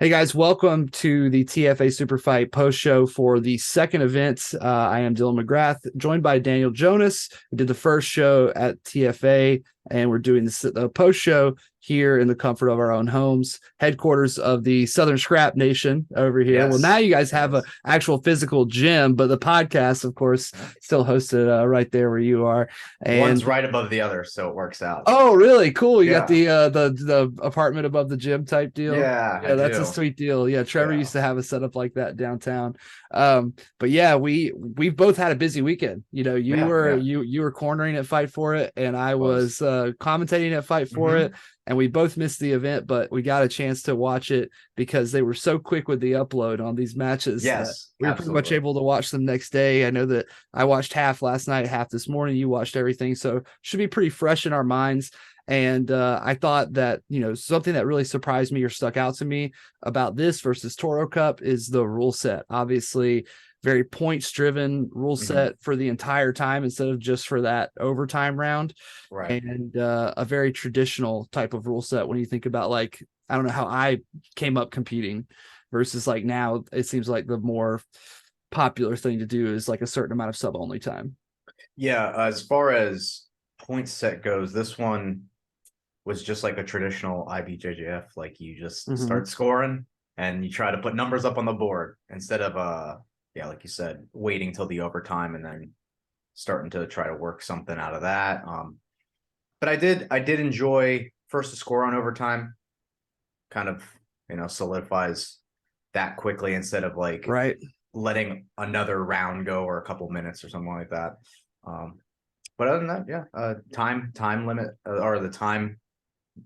Hey guys, welcome to the TFA Super Fight post show for the second event. I am Dylan McGrath, joined by Daniel Jonas. We did the first show at TFA, and we're doing the post show here in the comfort of our own homes, headquarters of the Southern Scrap Nation over here. Well, now Yes. you guys have an Yes. actual physical gym, but the podcast, of course, still hosted right there where you are. One's And right above the other, so it works out. oh, really? Cool. You got Yeah. the apartment above the gym type deal. Yeah, I Yeah, that's a do. sweet deal. Yeah, Trevor Yeah. used to have a setup like that downtown. But yeah, we've both had a busy weekend. You know, you Yeah. were Yeah. you were cornering at Fight for It, and I Was. was commentating at Fight for It, Hmm. and we both missed the event, but we got a chance to watch it because they were so quick with the upload on these matches that Yes, we were pretty much absolutely. able to watch them next day. I know that I watched half last night, half this morning. You watched everything, so should be pretty fresh in our minds. And I thought that, something that really surprised me or stuck out to me about this versus Toro Cup is the rule set. Obviously, very points driven rule Hmm. set for the entire time instead of just for that overtime round. Right. And a very traditional type of rule set when you think about, like, I don't know how I came up competing versus like now it seems like the more popular thing to do is like a certain amount of sub only time. Yeah. As far as point set goes, this one was just like a traditional IBJJF. Like you just Mm-hmm. start scoring and you try to put numbers up on the board instead of yeah, like you said, waiting till the overtime and then starting to try to work something out of that. But I did enjoy first to score on overtime, kind of, solidifies that quickly instead of like Right. letting another round go or a couple minutes or something like that. Um, but other than that, yeah, time limit or the time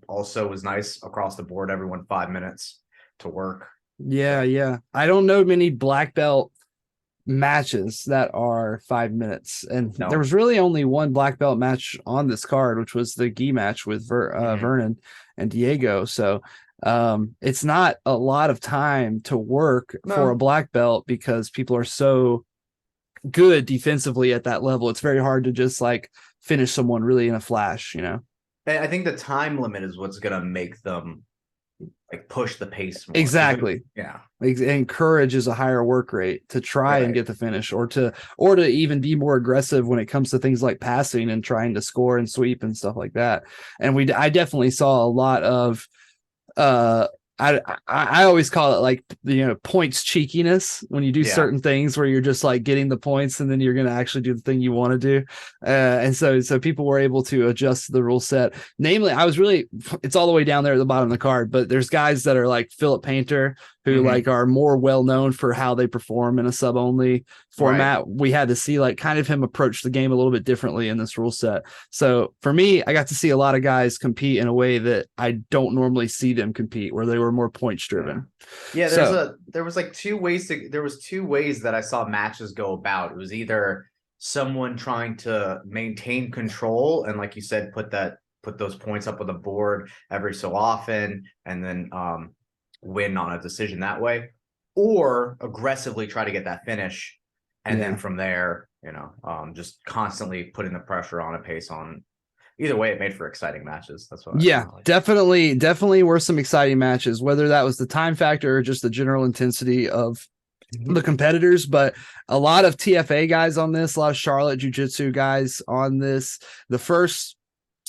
also was nice across the board. Everyone 5 minutes to work. Yeah, So yeah. I don't know many black belt matches that are 5 minutes, and there no. was really only one black belt match on this card, which was the gi match with Hmm. Vernon and Diego. So it's not a lot of time to work for a No. black belt because people are so good defensively at that level. It's very hard to just like finish someone really in a flash. I think the time limit is what's gonna make them like push the pace more. Because Exactly. yeah, It encourages a higher work rate to try and right. get the finish, or to even be more aggressive when it comes to things like passing and trying to score and sweep and stuff like that. And I definitely saw a lot of uh I always call it like points cheekiness when you do Yeah. certain things where you're just like getting the points and then you're going to actually do the thing you want to do, and so people were able to adjust the rule set. Namely, it's all the way down there at the bottom of the card, but there's guys that are like Philip Painter who like Hmm. are more well known for how they perform in a sub only Right. format. We had to see like kind of him approach the game a little bit differently in this rule set. So for me, I got to see a lot of guys compete in a way that I don't normally see them compete, where they were more points Yeah. driven. Yeah, So there was like there was two ways that I saw matches go about. It was either someone trying to maintain control and like you said, put those points up on the board every so often and then win on a decision that way, or aggressively try to get that finish and then yeah, from there, just constantly putting the pressure on a pace on. Either way, it made for exciting matches. That's what yeah, I like. definitely were some exciting matches, whether that was the time factor or just the general intensity of the Mhm. competitors. But a lot of TFA guys on this, a lot of Charlotte Jiu Jitsu guys on this. The first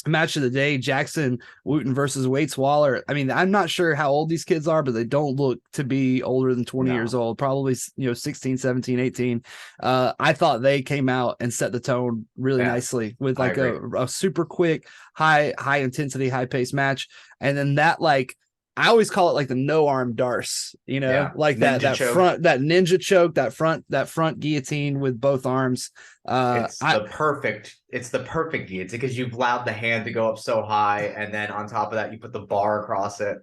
match of the day, Jackson Wooten versus Waits Waller. I mean, I'm not sure how old these kids are, but they don't look to be older than 20 years No. old, probably 16, 17, 18. I thought they came out and set the tone really Yeah, nicely with I like agree. a super quick, high intensity, high pace match. And then that, like, I always call it like the no arm darce, Yeah. like that Ninja that choke. front that ninja choke, that front guillotine with both arms. I It's the perfect guillotine because you've allowed the hand to go up so high, and then on top of that, you put the bar across it.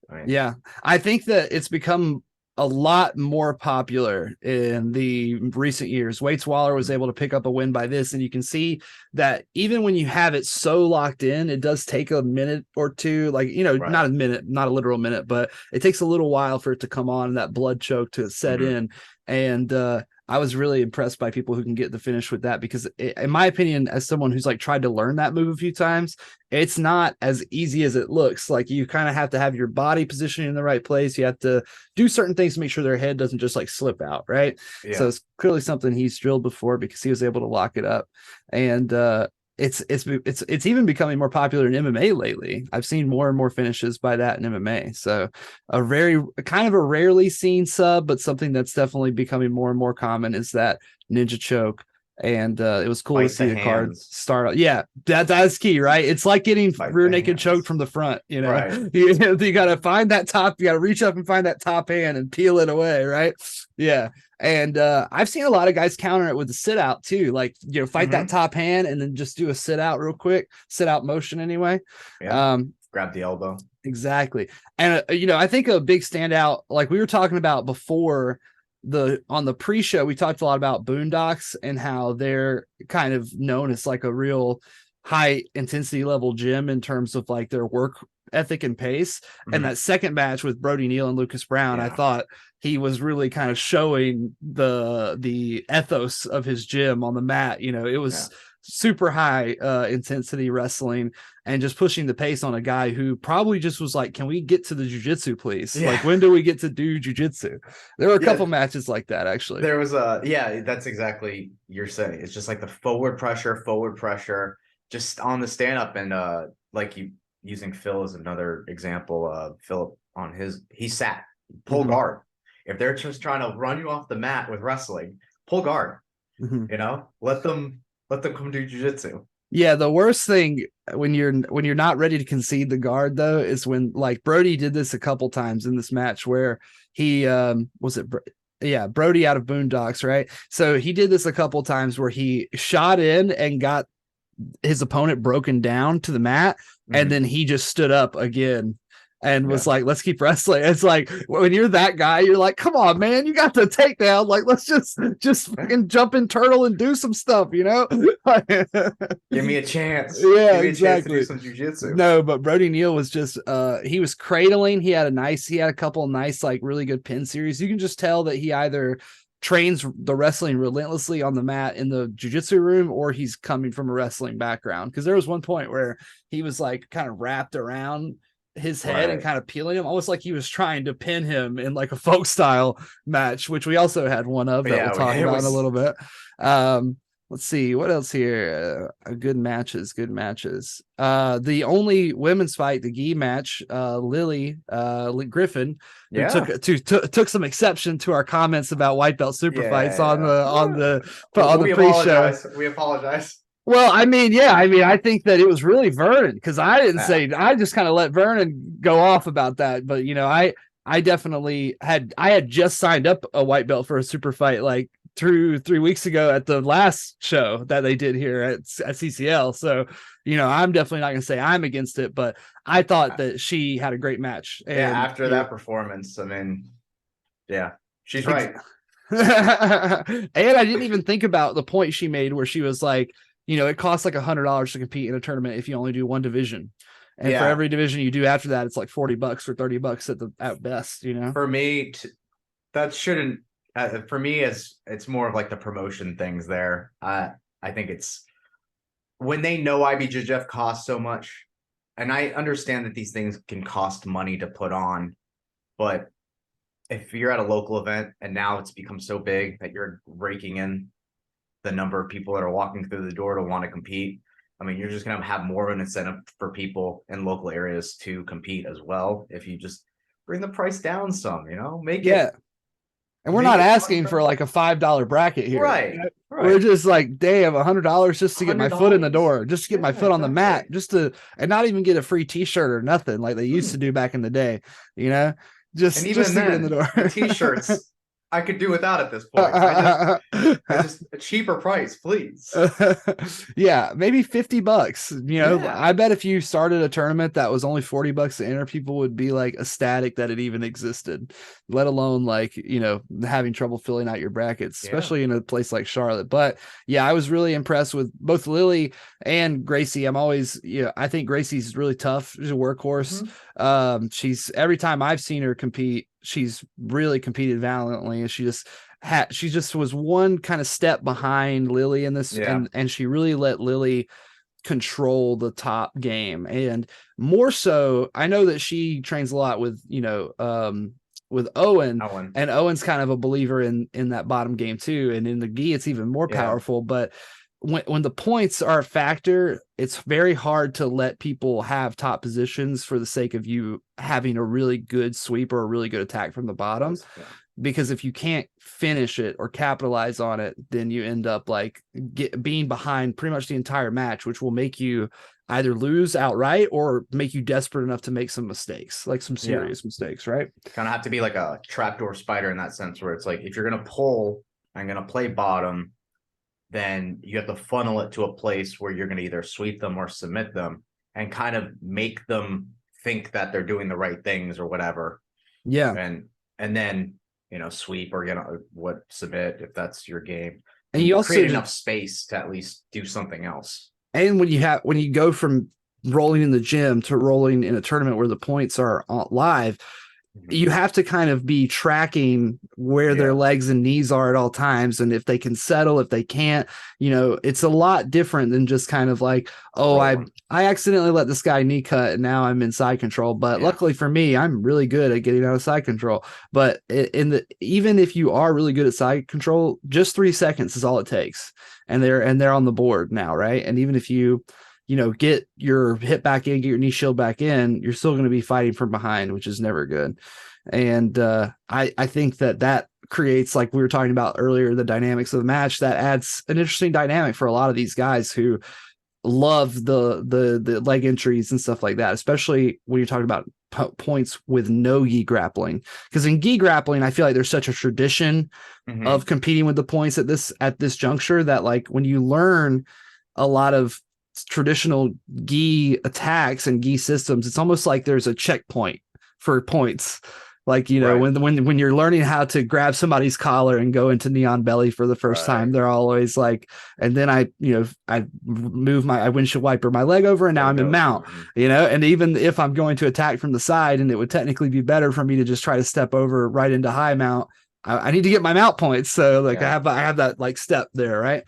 I mean, Yeah, I think that it's become a lot more popular in the recent years. Waits Waller was able to pick up a win by this, and you can see that even when you have it so locked in, it does take a minute or two. Like, right. not a minute, not a literal minute, but it takes a little while for it to come on and that blood choke to set Hmm. in. And I was really impressed by people who can get the finish with that, because in my opinion, as someone who's like tried to learn that move a few times, it's not as easy as it looks. Like, you kind of have to have your body positioned in the right place. You have to do certain things to make sure their head doesn't just like slip out, right? Yeah. So it's clearly something he's drilled before, because he was able to lock it up. And it's even becoming more popular in MMA lately. I've seen more and more finishes by that in MMA. So a very kind of a rarely seen sub, but something that's definitely becoming more and more common is that ninja choke. And it was cool to see the card start. Yeah, that's key, right? It's like getting rear naked choked from the front. You know, right. you got to find that top. You got to reach up and find that top hand and peel it away, right? Yeah. And I've seen a lot of guys counter it with the sit out too, like, you know, fight that top hand and then just do a sit out real quick, sit out motion anyway. Yeah. Grab the elbow. Exactly. And you know, I think a big standout, like we were talking about before, on the pre-show, we talked a lot about Boondocks and how they're kind of known as like a real high intensity level gym in terms of like their work ethic and pace. And that second match with Brody Neal and Lucas Brown, I thought he was really kind of showing the ethos of his gym on the mat. You know, it was super high intensity wrestling and just pushing the pace on a guy who probably just was like, can we get to the jiu-jitsu, please? Like, when do we get to do jiu-jitsu? There were a couple matches like that, actually. There was that's exactly you're saying. It's just like the forward pressure, just on the stand-up. And like you using Phil as another example, Philip on he sat, pull guard. If they're just trying to run you off the mat with wrestling, pull guard. You know, let them come do jiu-jitsu. Yeah, the worst thing when you're not ready to concede the guard, though, is when, like, Brody did this a couple times in this match where he Brody out of Boondocks, right? So he did this a couple times where he shot in and got his opponent broken down to the mat, and then he just stood up again and was like, let's keep wrestling. It's like, when you're that guy, you're like, come on, man, you got the takedown. Like, let's just fucking jump in turtle and do some stuff, you know? Give me a chance. Yeah, give me exactly. a chance to do some jiu-jitsu. No, but Brody Neal was just he was cradling. He had a couple nice, like, really good pin series. You can just tell that he either trains the wrestling relentlessly on the mat in the jiu-jitsu room, or he's coming from a wrestling background. Because there was one point where he was like kind of wrapped around his head and kind of peeling him, almost like he was trying to pin him in like a folk style match, which we also had one of that we'll talk about in a little bit. Let's see what else here. Good matches. The only women's fight, the gi match, Lily Griffin, took some exception to our comments about white belt super fights on the pre-show. We apologize. Well, I mean, I think that it was really Vernon, because I didn't say, I just kind of let Vernon go off about that. But, you know, I definitely had just signed up a white belt for a super fight like 3 weeks ago at the last show that they did here at CCL. So, you know, I'm definitely not going to say I'm against it, but I thought that she had a great match. And, after that performance, I mean, she's right. And I didn't even think about the point she made where she was like, you know, it costs like $100 to compete in a tournament if you only do one division. And for every division you do after that, it's like $40 or $30 at best, you know? For me, that shouldn't, for me, it's more of like the promotion things there. I think it's when they know IBJJF costs so much, and I understand that these things can cost money to put on, but if you're at a local event and now it's become so big that you're raking in the number of people that are walking through the door to want to compete, I mean, you're just going to have more of an incentive for people in local areas to compete as well. If you just bring the price down some, you know, make it. And we're not asking for like a $5 bracket here. Right. We're just like, damn, $100 just to get my foot in the door, just to get my foot on the mat, and not even get a free t-shirt or nothing like they used to do back in the day, you know, just to get in the door. The t-shirts, I could do without at this point. I just a cheaper price, please. Yeah, maybe $50. You know, I bet if you started a tournament that was only $40 to enter, people would be like ecstatic that it even existed, let alone like, you know, having trouble filling out your brackets, especially in a place like Charlotte. But yeah, I was really impressed with both Lily and Gracie. I think Gracie's really tough. She's a workhorse. She's every time I've seen her compete, she's really competed valiantly, and she just she just was one kind of step behind Lily in this, Yeah. and she really let Lily control the top game. And more so, I know that she trains a lot with, with Owen, and Owen's kind of a believer in that bottom game too. And in the gi, it's even more powerful. But when the points are a factor, it's very hard to let people have top positions for the sake of you having a really good sweep or a really good attack from the bottom. Because if you can't finish it or capitalize on it, then you end up like being behind pretty much the entire match, which will make you either lose outright or make you desperate enough to make some mistakes, like some serious mistakes, right? Kind of have to be like a trapdoor spider in that sense, where it's like, if you're going to pull and going to play bottom, then you have to funnel it to a place where you're going to either sweep them or submit them, and kind of make them think that they're doing the right things or whatever. Yeah. And then, sweep or submit if that's your game. And you also create enough space to at least do something else. And when you go from rolling in the gym to rolling in a tournament where the points are live, you have to kind of be tracking where their legs and knees are at all times. And if they can settle, if they can't, it's a lot different than just kind of like, oh, I accidentally let this guy knee cut and now I'm in side control. But luckily for me, I'm really good at getting out of side control. But even if you are really good at side control, just 3 seconds is all it takes. And they're on the board now, right? And even if you get your hip back in, get your knee shield back in, you're still going to be fighting from behind, which is never good. And I think that creates, like we were talking about earlier, the dynamics of the match. That adds an interesting dynamic for a lot of these guys who love the leg entries and stuff like that, especially when you're talking about points with no gi grappling. Because in gi grappling, I feel like there's such a tradition of competing with the points at this juncture that, like, when you learn a lot of traditional gi attacks and gi systems, it's almost like there's a checkpoint for points. Like, when you're learning how to grab somebody's collar and go into neon belly for the first time, they're always like, and then I move my windshield wiper my leg over and now I'm in mount, and even if I'm going to attack from the side, and it would technically be better for me to just try to step over right into high mount, I need to get my mount points. So like I have that like step there, right?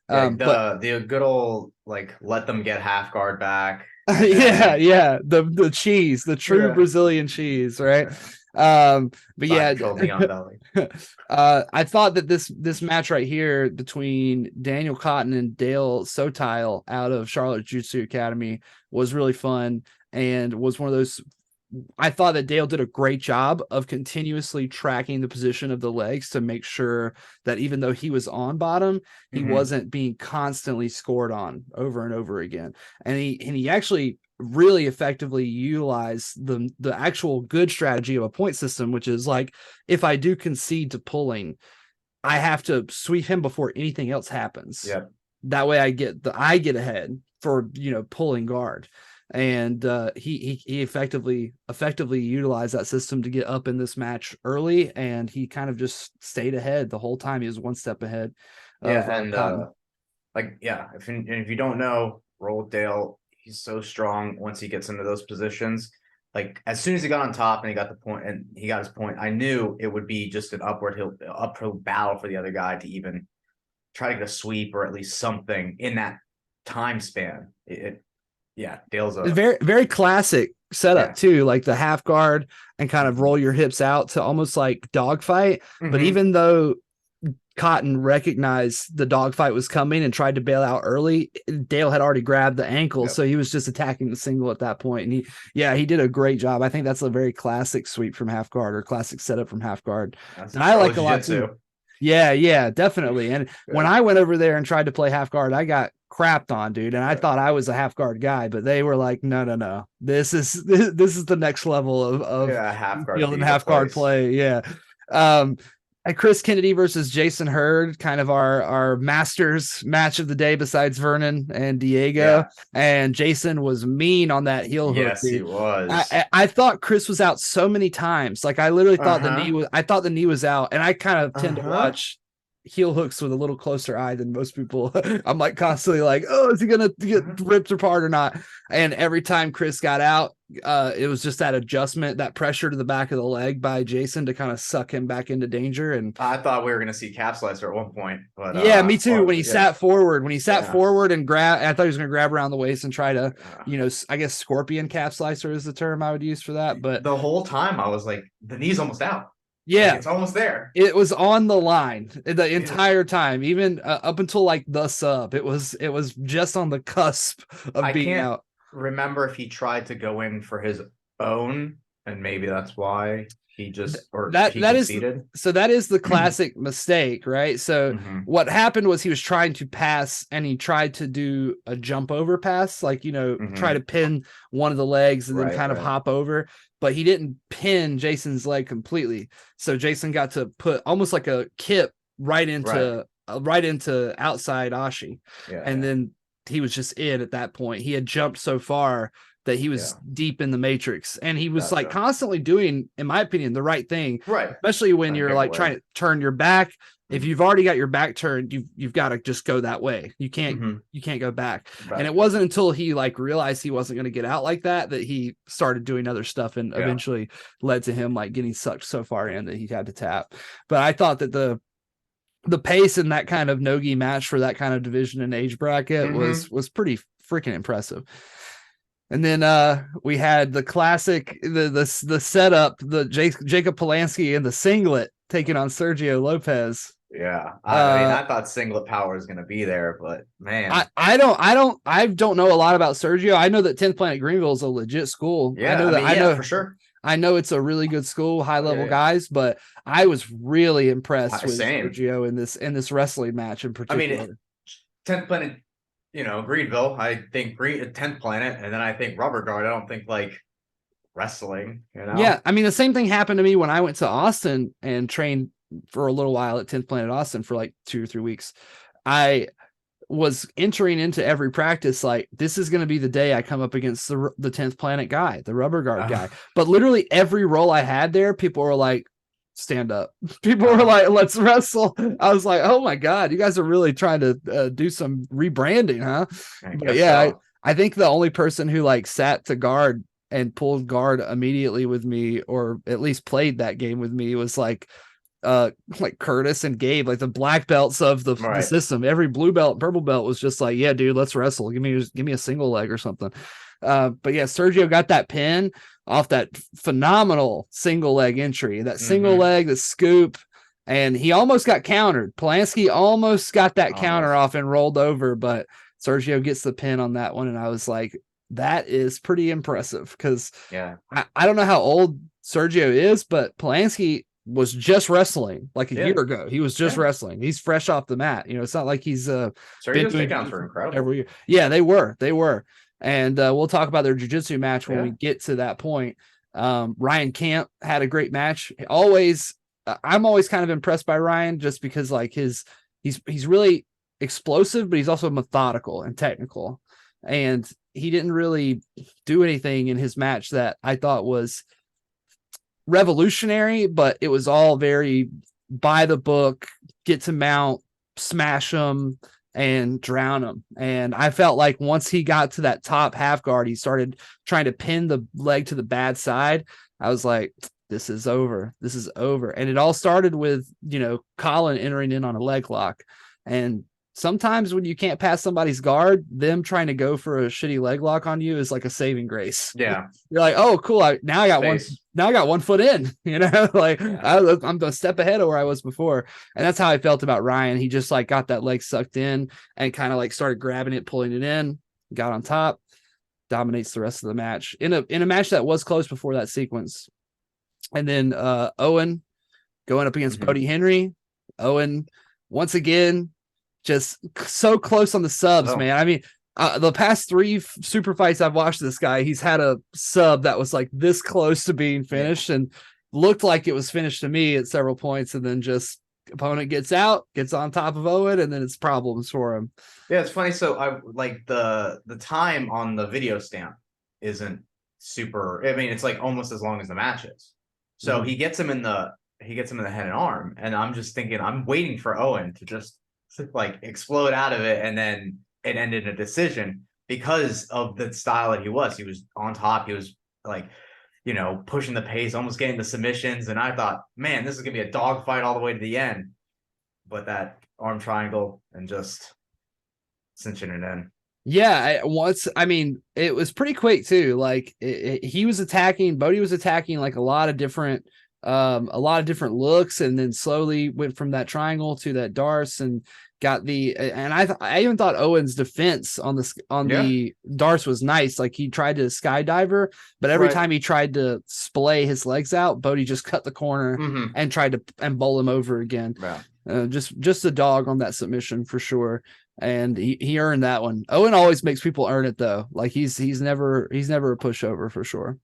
But the good old, like, let them get half guard back. The cheese, the true Brazilian cheese, right? But I thought that this match right here between Daniel Cotton and Dale Sotile out of Charlotte Jiu-Jitsu Academy was really fun, and was one of those. I thought that Dale did a great job of continuously tracking the position of the legs to make sure that even though he was on bottom, he wasn't being constantly scored on over and over again. And he actually really effectively utilized the actual good strategy of a point system, which is like, if I do concede to pulling, I have to sweep him before anything else happens. That way I get ahead for pulling guard. And he effectively utilized that system to get up in this match early, and he kind of just stayed ahead the whole time. He was one step ahead. If you don't know, roll with Dale, he's so strong once he gets into those positions. Like, as soon as he got on top and he got the point and he got his point, I knew it would be just an uphill battle for the other guy to even try to get a sweep or at least something in that time span. Dale's a very, very classic setup too, like the half guard and kind of roll your hips out to almost like dogfight. But even though Cotton recognized the dogfight was coming and tried to bail out early, Dale had already grabbed the ankle, so he was just attacking the single at that point. And he did a great job. I think that's a very classic sweep from half guard, or classic setup from half guard. And I like a lot too. Yeah, definitely. And when I went over there and tried to play half guard, I got crapped on, dude. And I thought I was a half guard guy, but they were like, no. This is the next level of half guard field and half guard play. Yeah. And Chris Kennedy versus Jason Hurd, kind of our masters match of the day besides Vernon and Diego. And Jason was mean on that heel hook. Yes, he was. I thought Chris was out so many times. Like, I literally thought the knee was out, and I kind of tend to watch heel hooks with a little closer eye than most people. I'm like constantly like, oh, is he gonna get ripped apart or not? And every time Chris got out, it was just that adjustment, that pressure to the back of the leg by Jason to kind of suck him back into danger. And I thought we were gonna see calf slicer at one point, but yeah, me too. When he sat forward, and grab, I thought he was going to grab around the waist and try to, I guess scorpion calf slicer is the term I would use for that. But the whole time I was like, the knee's almost out. Yeah, like, it's almost there. It was on the line the entire time, even up until like the sub. It was just on the cusp of being out. Remember if he tried to go in for his own, and maybe that's why he just that is the classic mistake, right? So what happened was he was trying to pass and he tried to do a jump over pass, like try to pin one of the legs and then kind of hop over, but he didn't pin Jason's leg completely. So Jason got to put almost like a kip right into outside Ashi, and then he was just in at that point. He had jumped so far that he was deep in the matrix, and he was like constantly doing, in my opinion, the right thing, right? Especially when you're like trying to turn your back. If you've already got your back turned, you've got to just go that way. You can't go back. And it wasn't until he like realized he wasn't going to get out like that he started doing other stuff, and eventually led to him like getting sucked so far in that he had to tap. But I thought that the pace in that kind of no-gi match for that kind of division and age bracket was pretty freaking impressive. And then we had the classic, the setup, the Jacob Polanski in the singlet taking on Sergio Lopez. Yeah, I mean, I thought singlet power was going to be there, but man, I don't know a lot about Sergio. I know that 10th Planet Greenville is a legit school. Yeah, I know for sure. I know it's a really good school, high level guys, but I was really impressed with Sergio in this wrestling match in particular. I mean, 10th Planet, Greenville, I think 10th Planet, and then I think Rubber Guard. I don't think like wrestling, Yeah, I mean, the same thing happened to me when I went to Austin and trained for a little while at 10th Planet Austin for like 2 or 3 weeks. I was entering into every practice like, this is going to be the day I come up against the 10th Planet guy, the Rubber Guard guy. But literally every role I had there, people were like, stand up. People were like, let's wrestle. I was like, oh my God, you guys are really trying to do some rebranding, huh? But yeah, so. I think the only person who like sat to guard and pulled guard immediately with me, or at least played that game with me, was like Curtis and Gabe, like the black belts of the system. Every blue belt, purple belt was just like, yeah, dude, let's wrestle. Give me a single leg or something. But yeah, Sergio got that pin off that phenomenal single leg entry, that single leg, the scoop, and he almost got countered. Polanski almost got that counter off and rolled over, but Sergio gets the pin on that one. And I was like, that is pretty impressive, because I don't know how old Sergio is, but Polanski was just wrestling like a year ago. He was just wrestling. He's fresh off the mat. It's not like he's Sergio's takedowns were incredible every year. Yeah, they were. And we'll talk about their jiu-jitsu match when we get to that point. Ryan Camp had a great match. I'm always kind of impressed by Ryan, just because like he's really explosive, but he's also methodical and technical. And he didn't really do anything in his match that I thought was revolutionary, but it was all very by the book, get to mount, smash them, and drown him. And I felt like once he got to that top half guard, he started trying to pin the leg to the bad side. I was like, this is over. This is over. And it all started with, Colin entering in on a leg lock. And sometimes when you can't pass somebody's guard, them trying to go for a shitty leg lock on you is like a saving grace. Yeah. You're like, oh, cool. Now I got 1 foot in, like I'm a step ahead of where I was before. And that's how I felt about Ryan. He just like got that leg sucked in and kind of like started grabbing it, pulling it in, got on top, dominates the rest of the match in a match that was close before that sequence. And then Owen going up against Bodie Henry. Owen, once again, just so close on the subs, man. I mean, the past 3 super fights I've watched this guy, he's had a sub that was like this close to being finished and looked like it was finished to me at several points. And then just opponent gets out, gets on top of Owen, and then it's problems for him. Yeah, it's funny. So I like the time on the video stamp isn't super. I mean, it's like almost as long as the match is. So he gets him in the he gets him in the head and arm, and I'm just thinking, I'm waiting for Owen to just like explode out of it, and then it ended in a decision because of the style that he was. He was on top. He was like, pushing the pace, almost getting the submissions, and I thought, man, this is gonna be a dogfight all the way to the end. But that arm triangle and just cinching it in. Yeah, I mean, it was pretty quick too. Like he was attacking, Bodie was attacking like a lot of different looks, and then slowly went from that triangle to that Darce and got and I even thought Owen's defense on the Darce was nice. Like he tried to skydiver, but every time he tried to splay his legs out, Bodie just cut the corner and tried to bowl him over again. Yeah. Just a dog on that submission for sure. And he earned that one. Owen always makes people earn it though. Like he's never a pushover for sure.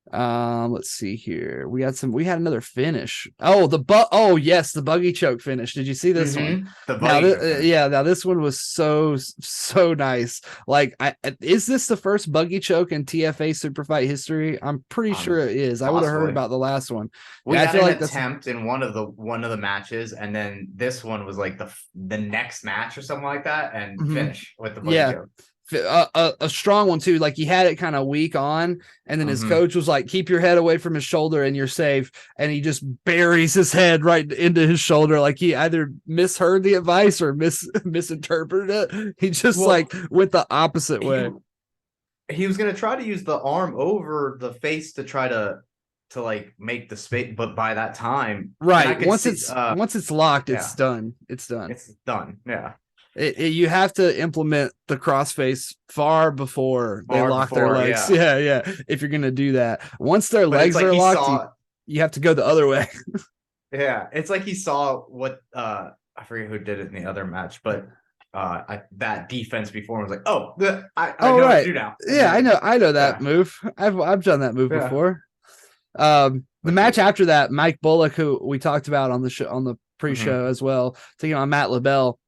Let's see here. We had another finish. Oh yes, the buggy choke finish. Did you see this one? Now this one was so nice. Like, is this the first buggy choke in TFA Superfight history? I'm pretty sure it is. Possibly. I would have heard about the last one. We had an attempt in one of the matches, and then this one was like the next match or something like that, and finish with the buggy choke. A strong one too. Like he had it kind of weak on, and then his coach was like, keep your head away from his shoulder and you're safe, and he just buries his head right into his shoulder. Like he either misheard the advice or misinterpreted it. He just went the opposite way. He was gonna try to use the arm over the face to try to like make the space, but by that time, once it's locked, it's done. It's done. Yeah. You have to implement the crossface far before they lock their legs. Yeah. If you're gonna do that, once their legs are locked, you have to go the other way. Yeah, it's like he saw what I forget who did it in the other match, but that defense before was like, I know what to do now. Yeah, I know that move. I've done that move before. The match after that, Mike Bullock, who we talked about on the show, on the pre-show as well, taking on Matt LaBelle.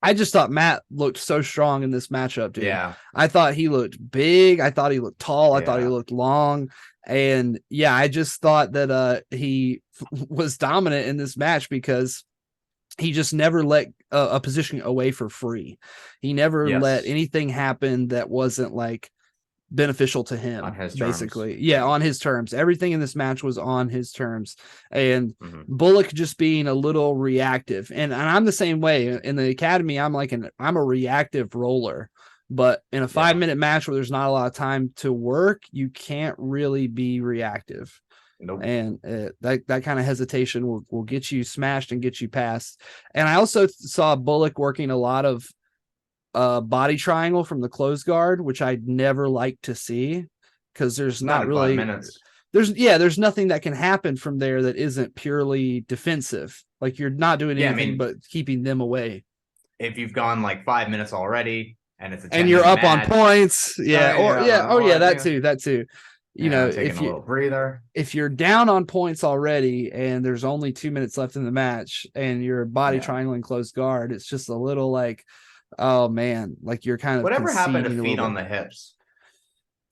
I just thought Matt looked so strong in this matchup, dude. Yeah. I thought he looked big. I thought he looked tall. I thought he looked long. And I just thought that he was dominant in this match because he just never let a position away for free. He never let anything happen that wasn't like beneficial to him, on his basically. terms. Yeah, on his terms. Everything in this match was on his terms. And Bullock just being a little reactive. And I'm the same way. In the academy, I'm a reactive roller. But in a 5-minute match where there's not a lot of time to work, you can't really be reactive. Nope. And that kind of hesitation will get you smashed and get you past. And I also saw Bullock working a lot of body triangle from the closed guard, which I'd never like to see, because there's not really 5 minutes. There's nothing that can happen from there that isn't purely defensive. Like you're not doing anything but keeping them away. If you've gone like 5 minutes already and it's and you're up on points, that too. You know, if you breather, if you're down on points already and there's only 2 minutes left in the match and you're body triangling closed guard, it's just a little like, oh man, like you're kind of whatever happened to feet on the hips.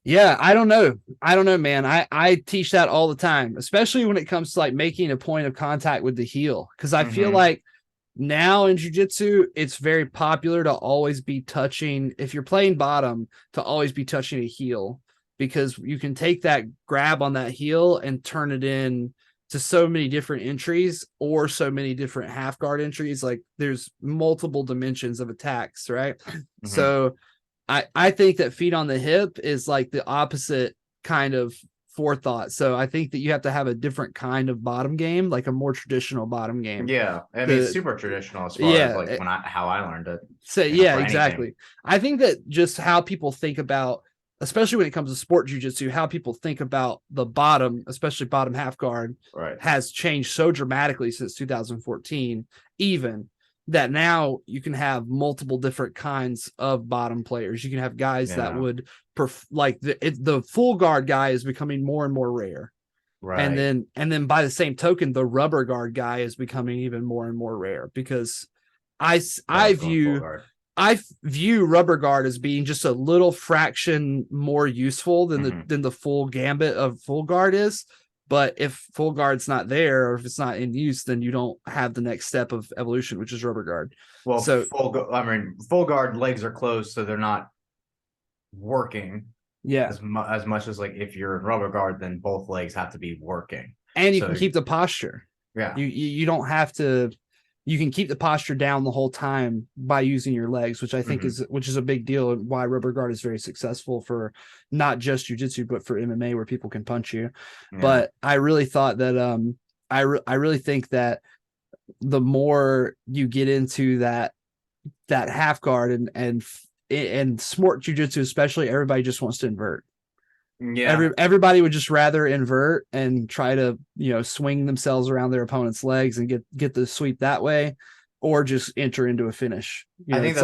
Yeah, I don't know, man. I teach that all the time, especially when it comes to like making a point of contact with the heel, because I feel like now in jiu-jitsu it's very popular to always be touching, if you're playing bottom, to always be touching a heel, because you can take that grab on that heel and turn it in to so many different entries or so many different half guard entries. Like there's multiple dimensions of attacks, right? So I think that feet on the hip is like the opposite kind of forethought. So I think that you have to have a different kind of bottom game, like a more traditional bottom game. Yeah. I mean, it's super traditional as far as like how I learned it. So exactly. I think that just how people think about, especially when it comes to sport jiu-jitsu, how people think about the bottom, especially bottom half guard, has changed so dramatically since 2014, even that now you can have multiple different kinds of bottom players. You can have guys that would like the full guard guy is becoming more and more rare. Right. And then by the same token, the rubber guard guy is becoming even more and more rare, because I view rubber guard as being just a little fraction more useful than the full gambit of full guard is. But if full guard's not there, or if it's not in use, then you don't have the next step of evolution, which is rubber guard. Well, So full guard legs are closed, so they're not working yeah, as much as like if you're in rubber guard, then both legs have to be working. and you So, can keep the posture. Yeah. You don't have to. You can keep the posture down the whole time by using your legs, which I think is a big deal, and why rubber guard is very successful for not just jiu-jitsu, but for MMA, where people can punch you. Yeah. But I really thought that I really think that the more you get into that half guard and sport jiu-jitsu especially, everybody just wants to invert. Yeah, everybody would just rather invert and try to, you know, swing themselves around their opponent's legs and get the sweep that way, or just enter into a finish. You know, I think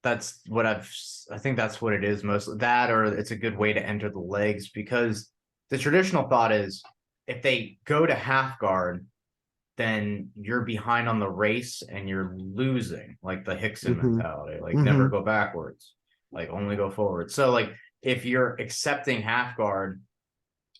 that's what it is, mostly that, or it's a good way to enter the legs, because the traditional thought is if they go to half guard, then you're behind on the race and you're losing, like the Hickson mentality, like never go backwards, like only go forward. So like, if you're accepting half guard,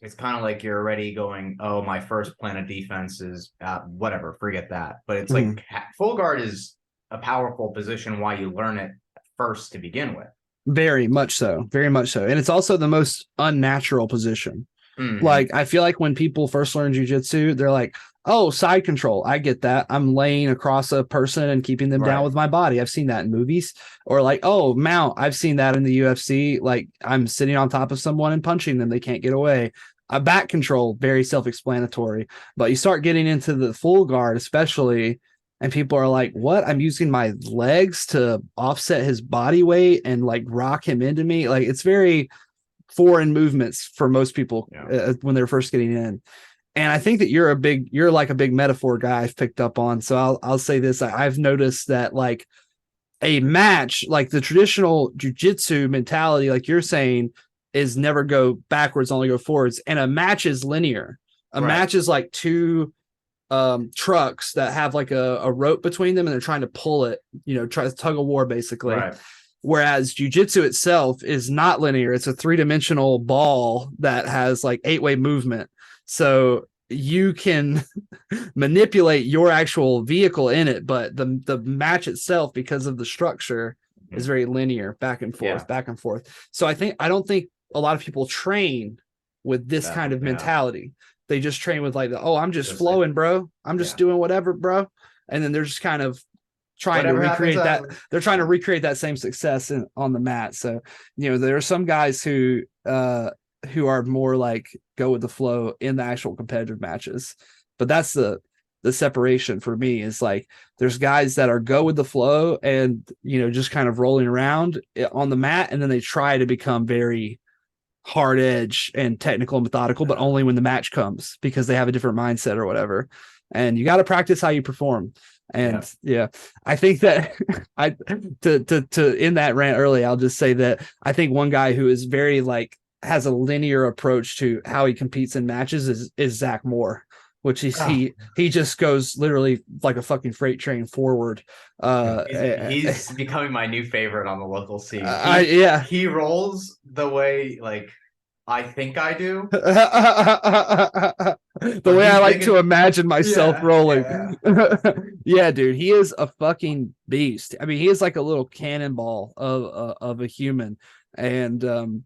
it's kind of like you're already going, oh, my first plan of defense is whatever, forget that. But it's like full guard is a powerful position, why you learn it first to begin with. Very much so. And it's also the most unnatural position. Like, I feel like when people first learn jiu-jitsu, they're like, oh, side control. I get that. I'm laying across a person and keeping them down with my body. I've seen that in movies. Or like, oh, mount. I've seen that in the UFC. Like, I'm sitting on top of someone and punching them. They can't get away. Back control, very self-explanatory. But you start getting into the full guard, especially, and people are like, what? I'm using my legs to offset his body weight and like rock him into me. Like, it's very foreign movements for most people when they're first getting in. And I think that you're like a big metaphor guy I've picked up on. So I'll say this. I've noticed that like a match, like the traditional jiu-jitsu mentality, like you're saying, is never go backwards, only go forwards. And a match is linear. A match is like two trucks that have like a rope between them and they're trying to pull it, you know, try to tug of war basically. Whereas jiu-jitsu itself is not linear. It's a 3-dimensional ball that has like 8-way movement. So you can manipulate your actual vehicle in it, but the match itself, because of the structure, is very linear, back and forth. So I don't think a lot of people train with this kind of mentality. They just train with like, oh, I'm just flowing, bro. I'm just doing whatever, bro. And then they're just kind of trying to recreate that. They're trying to recreate that same success on the mat. So, you know, there are some guys who are more like go with the flow in the actual competitive matches. But that's the separation for me, is like there's guys that are go with the flow and, you know, just kind of rolling around on the mat, and then they try to become very hard edge and technical and methodical, but only when the match comes, because they have a different mindset or whatever. And you got to practice how you perform. And I think that to end that rant early, I'll just say that I think one guy who is very like has a linear approach to how he competes in matches is Zach Moore, which he just goes literally like a fucking freight train forward. He's becoming my new favorite on the local scene. He rolls the way like I think I do. The way I like to imagine myself rolling. Yeah, dude, he is a fucking beast. I mean, he is like a little cannonball of a human, and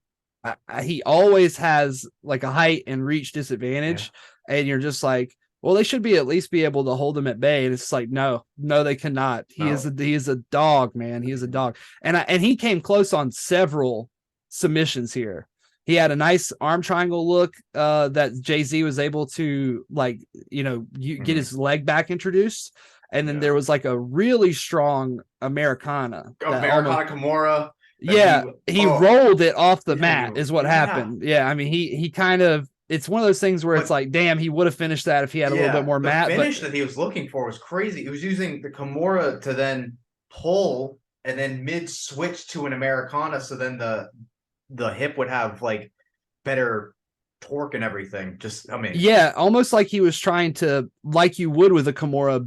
he always has like a height and reach disadvantage, and you're just like, well, they should at least be able to hold him at bay. And it's like, no, they cannot. He is a dog, man. He is a dog, and he came close on several submissions here. He had a nice arm triangle look that Jay-Z was able to, like, you know, get his leg back introduced. And then there was like a really strong Americana. Kimura. Yeah, he rolled it off the mat is what happened. Yeah, I mean, he kind of, it's one of those things where it's like, damn, he would have finished that if he had a little bit more mat. The finish that he was looking for was crazy. He was using the Kimura to then pull and then mid-switch to an Americana, so then the hip would have like better torque and everything. Just, I mean, yeah, almost like he was trying to, like you would with a Kimura,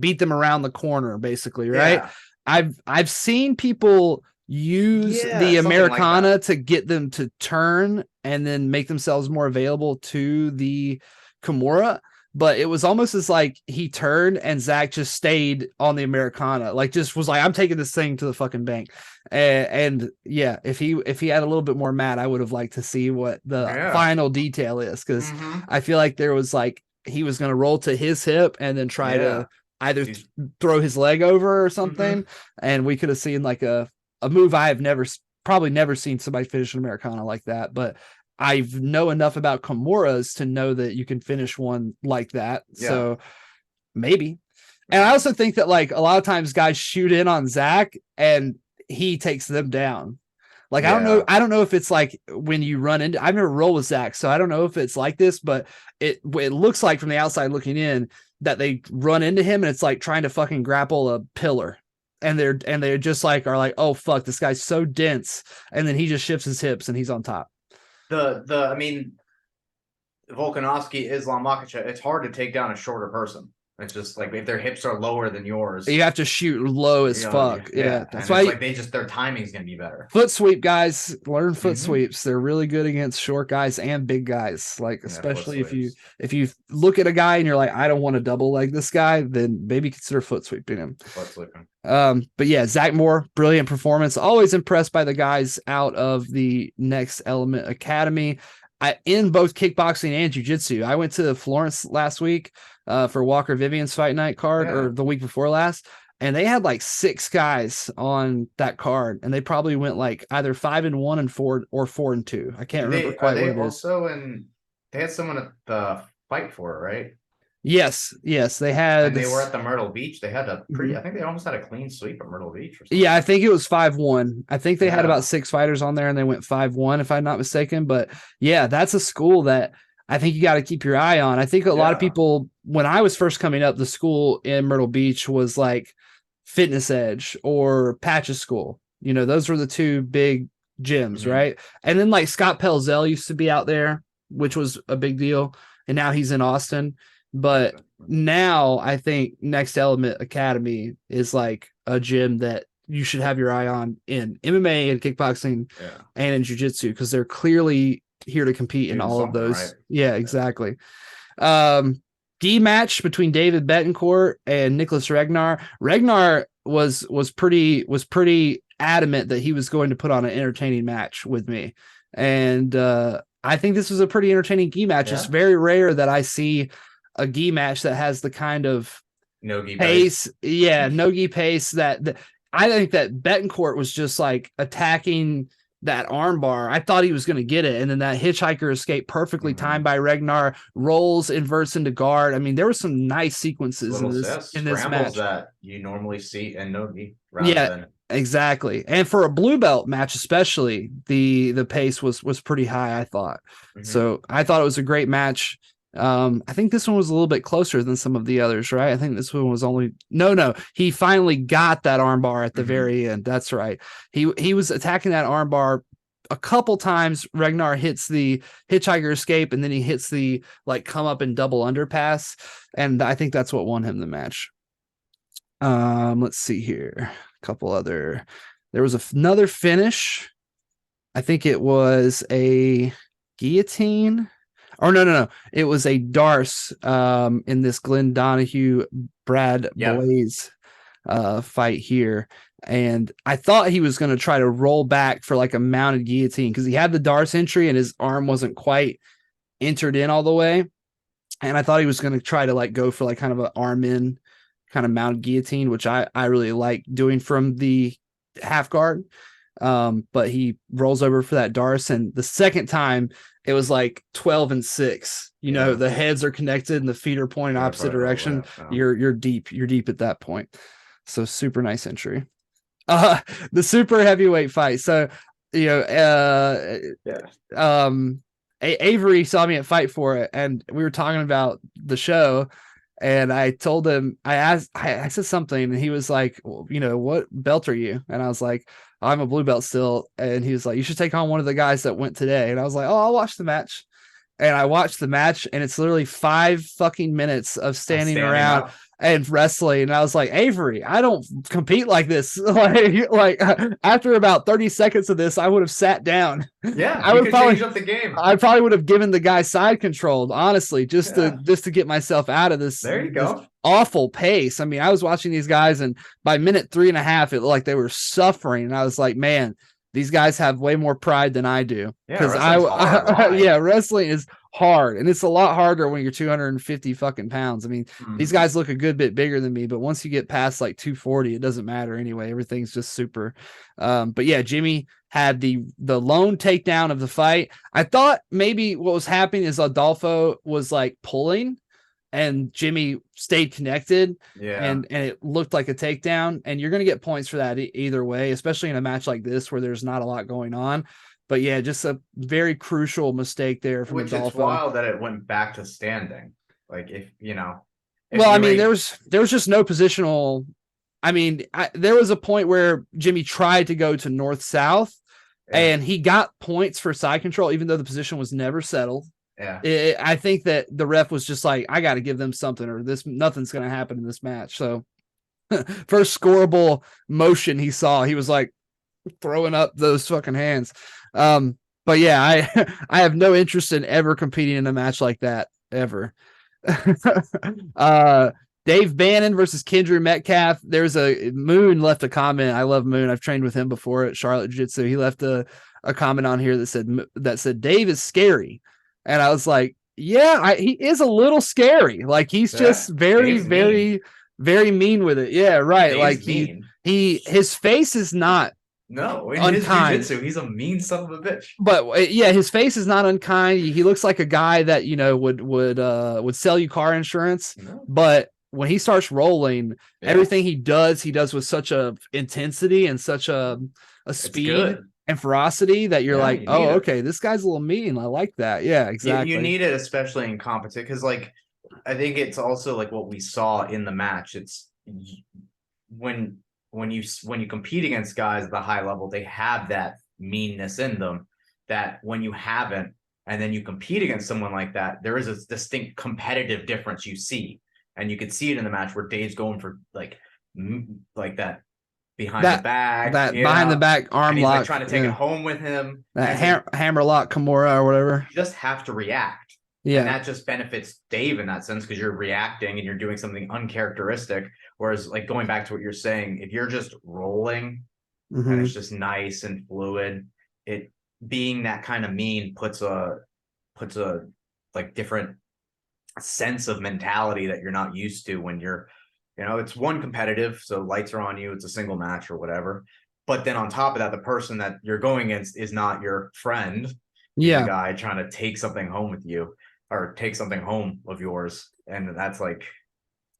beat them around the corner, basically, right? I've seen people use Yeah, the something like Americana that. to get them to turn and then make themselves more available to the Kimura. But it was almost as like he turned and Zach just stayed on the Americana, like just was like, I'm taking this thing to the fucking bank. And yeah, if he had a little bit more mat, I would have liked to see what the Yeah. final detail is, because Hmm. I feel like there was like he was going to roll to his hip and then try Yeah. to either He's, throw his leg over or hmm something, and we could have seen like a move I have probably never seen somebody finish an Americana like that. But I know enough about Kimuras to know that you can finish one like that. Yeah. So maybe. And I also think that like a lot of times guys shoot in on Zach and he takes them down. Like Yeah. I don't know if it's like when you run into, I've never rolled with Zach, so I don't know if it's like this, but it looks like from the outside looking in that they run into him and it's like trying to fucking grapple a pillar. And they're just like are like, oh fuck, this guy's so dense, and then he just shifts his hips and he's on top. I mean, Volkanovski, Islam Makhachev, it's hard to take down a shorter person. It's just like if their hips are lower than yours, You have to shoot low as fuck. Yeah, yeah, that's and it's why like their timing's gonna be better. foot sweep guys learn foot Hmm. sweeps. They're really good against short guys and big guys. Like Yeah, foot especially sweeps. if you look at a guy and you're like, I don't want to double leg this guy, then maybe consider foot sweeping him. Foot sweeping. But yeah, Zach Moore, brilliant performance. Always impressed by the guys out of the Next Element Academy. In both kickboxing and jiu-jitsu. I went to Florence last week for Walker Vivian's fight night card, Yeah. or the week before last, and they had like 6 guys on that card, and they probably went like either 5-1 and 4 or 4-2. I can't remember Are quite they what it is. also in? They had someone at the fight for it, right? Yes, they had. And they were at the Myrtle Beach. They had a pretty. Mhm. I think they almost had a clean sweep at Myrtle Beach or something. Yeah, I think it was 5-1. I think they had Yeah. about 6 fighters on there and they went 5-1, if I'm not mistaken. But yeah, that's a school that I think you got to keep your eye on. I think a lot of people, when I was first coming up, the school in Myrtle Beach was like Fitness Edge or Patches School. You know, those were the 2 big gyms, Mhm. right? And then like Scott Pelzel used to be out there, which was a big deal. And now he's in Austin. But now I think Next Element Academy is like a gym that you should have your eye on in MMA and kickboxing and in jiu-jitsu, because they're clearly here to compete in all of those. Right? Yeah, exactly. Gi match between David Betancourt and Nicholas Regnar. Regnar was pretty adamant that he was going to put on an entertaining match with me. And I think this was a pretty entertaining gi match. It's very rare that I see a gi match that has the kind of no gi pace. Yeah, no gi pace that I think that Betancourt was just like attacking that armbar. I thought he was going to get it, and then that hitchhiker escape perfectly timed by Regnar, rolls, inverts into guard. I mean, there were some nice sequences in this match that you normally see in no gi. Exactly. And for a blue belt match, especially, the pace was pretty high, I thought. So I thought it was a great match. I think this one was a little bit closer than some of the others, right? I think this one was only no. He finally got that armbar at the very end. That's right. He was attacking that armbar a couple times. Regnar hits the hitchhiker escape, and then he hits the like come up and double underpass, and I think that's what won him the match. Let's see here. A couple other. There was another finish. I think it was a guillotine. Or no. It was a Darce in this Glenn Donahue, Brad Blaze fight here. And I thought he was going to try to roll back for like a mounted guillotine because he had the Darce entry and his arm wasn't quite entered in all the way. And I thought he was going to try to like go for like kind of an arm in kind of mounted guillotine, which I really like doing from the half guard. But he rolls over for that Darce, and the second time it was like 12-6. You know, the heads are connected and the feet are pointing opposite direction. You're deep at that point. So super nice entry. The super heavyweight fight. So, you know, Avery saw me at Fight for It, and we were talking about the show. And I told him, I said something, and he was like, well, you know, what belt are you? And I was like, I'm a blue belt still. And he was like, you should take on one of the guys that went today. And I was like, oh, I'll watch the match. And I watched the match, and it's literally 5 fucking minutes of standing around. and wrestling. And I was like, Avery, I don't compete like this. like after about 30 seconds of this, I would have sat down. Yeah, I you would could probably change up the game. I probably would have given the guy side controlled, honestly, Yeah, just to get myself out of there you this go. awful pace. I mean, I was watching these guys, and by minute 3.5, it looked like they were suffering. And I was like, man, these guys have way more pride than I do. Yeah, Because wrestling's hard. Why? yeah, wrestling is hard, and it's a lot harder when you're 250 fucking pounds. I mean, these Mhm. guys look a good bit bigger than me, but once you get past like 240, it doesn't matter anyway. Everything's just super. But yeah, Jimmy had the lone takedown of the fight. I thought maybe what was happening is Adolfo was like pulling and Jimmy stayed connected, Yeah. and it looked like a takedown. And you're going to get points for that either way, especially in a match like this where there's not a lot going on. But yeah, just a very crucial mistake there from Which it's Adolfo. wild that it went back to standing. Like if if Well, I you mean, ain't there was just no positional. I mean, there was a point where Jimmy tried to go to north south, yeah, and he got points for side control, even though the position was never settled. yeah. I think that the ref was just like, I got to give them something, or this nothing's going to happen in this match. So first scoreable motion he saw, he was like throwing up those fucking hands. But yeah, I have no interest in ever competing in a match like that ever. uh, Dave Bannon versus Kendra Metcalf. There's a Moon left a comment. I love Moon. I've trained with him before at Charlotte Jiu-Jitsu. He left a comment on here that said Dave is scary, and I was like, yeah, he is a little scary. Like he's Yeah. just very, Dave's mean. very, very mean with it. Yeah, right. Like Dave's mean. his face is not No, in his unkind, jujitsu, he's a mean son of a bitch. but yeah, his face is not unkind. He looks like a guy that would sell you car insurance. No. But when he starts rolling, Yeah. everything he does with such a intensity and such a It's speed good. and ferocity that you're Yeah, like, you need oh, it. okay, this guy's a little mean. I like that. Yeah, exactly. You need it, especially in competition, because like I think it's also like what we saw in the match. It's when when you compete against guys at the high level, they have that meanness in them that when you haven't, and then you compete against someone like that, there is a distinct competitive difference you see, and you could see it in the match where Dave's going for like that behind the back, that behind the back arm and he's like lock, trying to take it home with him. that Like, hammer lock Kimura or whatever. you just have to react. Yeah. And that just benefits Dave in that sense because you're reacting and you're doing something uncharacteristic. Whereas, like going back to what you're saying, if you're just rolling and it's just nice and fluid, it being that kind of mean puts a like different sense of mentality that you're not used to when you're, it's one competitive, so lights are on you, it's a single match or whatever. But then on top of that, the person that you're going against is not your friend. He's a guy trying to take something home with you or take something home of yours. And that's like,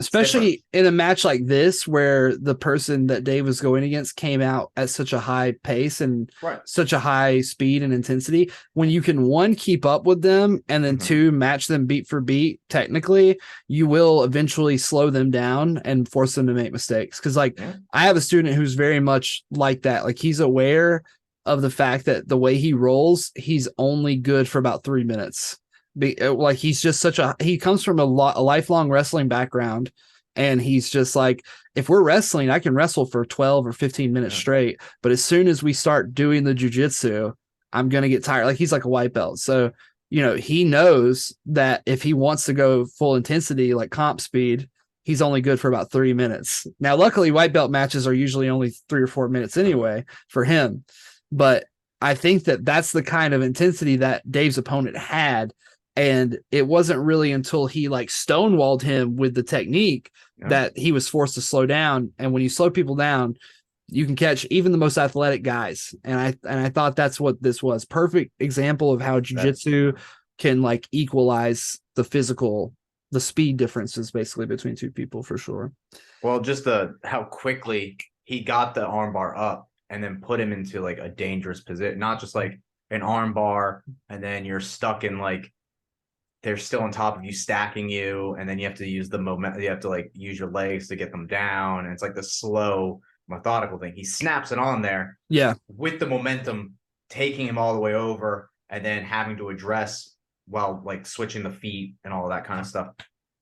especially in a match like this where the person that Dave was going against came out at such a high pace and such a high speed and intensity. When you can, one, keep up with them, and then two, match them beat for beat, technically, you will eventually slow them down and force them to make mistakes. Because like I have a student who's very much like that. Like he's aware of the fact that the way he rolls, he's only good for about 3 minutes. Like he's just he comes from a lifelong wrestling background, and he's just like, if we're wrestling, I can wrestle for 12 or 15 minutes straight, but as soon as we start doing the jiu-jitsu, I'm gonna get tired. Like he's like a white belt, so he knows that if he wants to go full intensity like comp speed, he's only good for about 3 minutes. Now luckily white belt matches are usually only 3 or 4 minutes anyway for him, but I think that that's the kind of intensity that Dave's opponent had. And it wasn't really until he like stonewalled him with the technique that he was forced to slow down. And when you slow people down, you can catch even the most athletic guys. And I thought that's what this was. Perfect example of how jiu-jitsu can like equalize the speed differences basically between two people for sure. Well, just how quickly he got the armbar up and then put him into like a dangerous position, not just like an armbar and then you're stuck in like, they're still on top of you, stacking you, and then you have to use the moment. You have to like use your legs to get them down, and it's like the slow, methodical thing. He snaps it on there, with the momentum taking him all the way over, and then having to address while like switching the feet and all of that kind of stuff,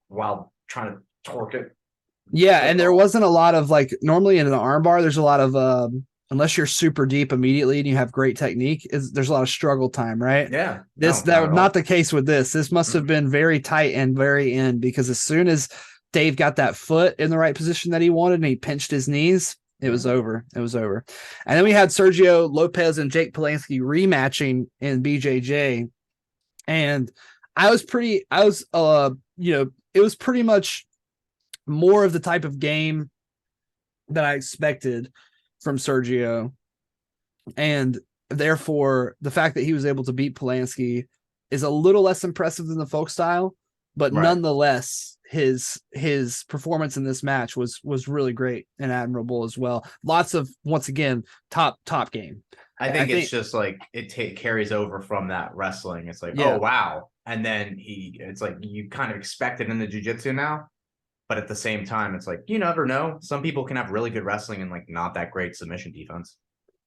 while trying to torque it Yeah, and there wasn't a lot of like normally in an armbar, there's a lot of unless you're super deep immediately and you have great technique, there's a lot of struggle time, right? Yeah. This No, that not was at not all. the case with this. This must have been very tight and very in because as soon as Dave got that foot in the right position that he wanted and he pinched his knees, it was over. It was over. And then we had Sergio Lopez and Jake Polanski rematching in BJJ. And it was pretty much more of the type of game that I expected from Sergio. And therefore, the fact that he was able to beat Polanski is a little less impressive than the folk style, but Right. nonetheless, his performance in this match was really great and admirable as well. Lots of once again top game. I I think it's think just like carries over from that wrestling. It's like, oh yeah. wow. And then it's like you kind of expect it in the jiu-jitsu now. But at the same time, it's like you never know. Some people can have really good wrestling and like not that great submission defense.